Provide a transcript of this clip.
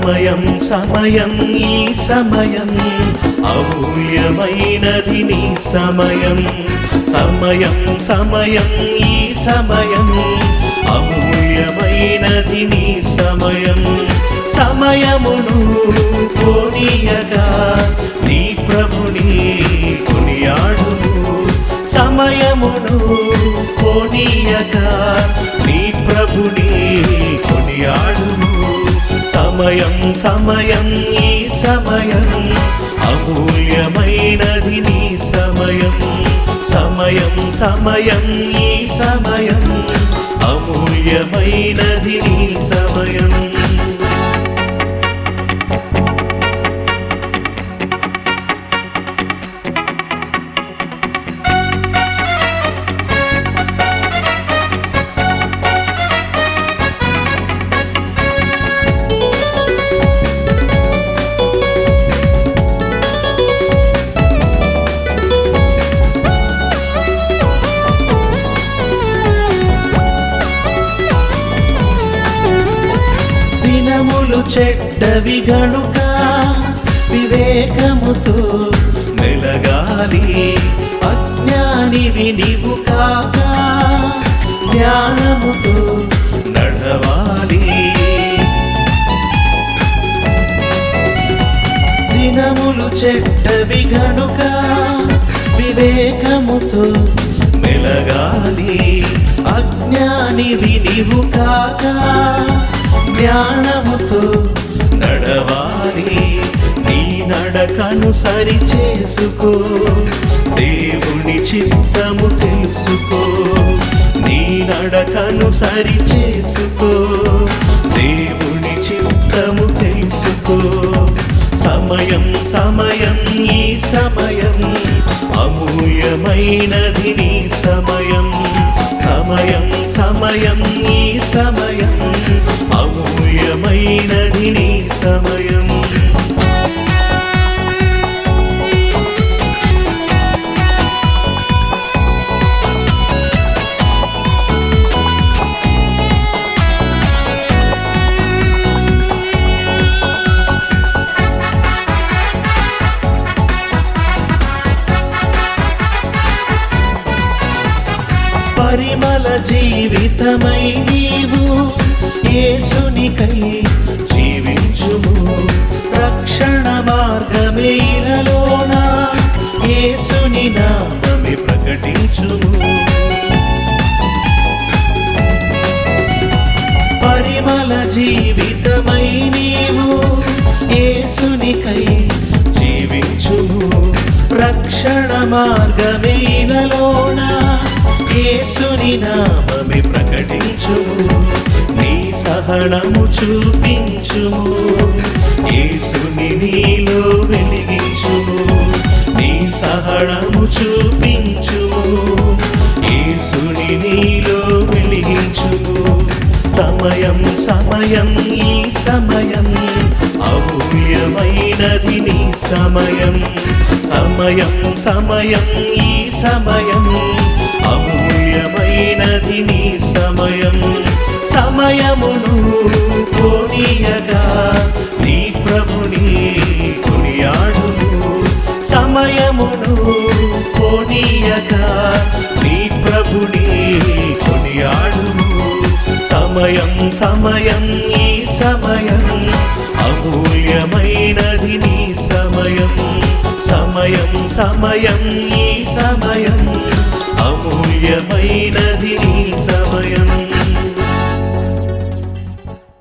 సమయం సమయం ఈ సమయం అమూల్యమైనది నీ సమయం. సమయం సమయం ఈ సమయం అమూల్యమైనది నీ సమయం. సమయమును పోనీయగా నీ ప్రభుని కొనియాడుము. సమయమును పోనీయగా నీ ప్రభుని కొనియాడుము. సమయం సమయం ఈ సమయం అమూల్యమైనది నీ సమయం. సమయం సమయం ఈ సమయం అమూల్యమైనది నీ సమయం. దినములు చెడ్డవి గనుక వివేకముతో మెలగాలి. అజ్ఞానివి నీవు కాక జ్ఞానముతో నడవాలి. దినములు చెడ్డవి గనుక వివేకముతో మెలగాలి. అజ్ఞానివి నీవు కాక జ్ఞానముతో నడవాలి. నీ నడకను సరి చేసుకో, దేవుని చిత్తము తెలుసుకో. నీ నడకను సరి చేసుకో, దేవుని చిత్తము తెలుసుకో. సమయం సమయం ఈ సమయం అమూల్యమైనది నీ సమయం. సమయం సమయం ఈ సమయం అమూల్యమైనది నీ సమయం. పరిమళ జీవితమై నీవు యేసునికై జీవించుము. రక్షణ మార్గమేలలోన యేసుని నామమే ప్రకటించుము. పరిమళ జీవితమై నీవు యేసునికై జీవించుము. రక్షణ మార్గమేలలోన యేసుని నామమే ప్రకటించుము. నీ సహనము చూపించుము, యేసుని నీలో వెలిగించుము. నీ సహనము చూపించుము, యేసుని నీలో వెలిగించుము. సమయం సమయం ఈ సమయం అమూల్యమైనది నీ సమయం. సమయం సమయం ఈ సమయం అమూల్యమైనది నీ సమయం. సమయమును పోనీయగా నీ ప్రభుని కొనియాడుము. సమయమును పోనీయగా నీ ప్రభుని కొనియాడుము. సమయం సమయం ఈ సమయం అమూల్యమైనది నీ సమయం. సమయం సమయం ఈ సమయం అమూల్యమైనది నీ సమయం.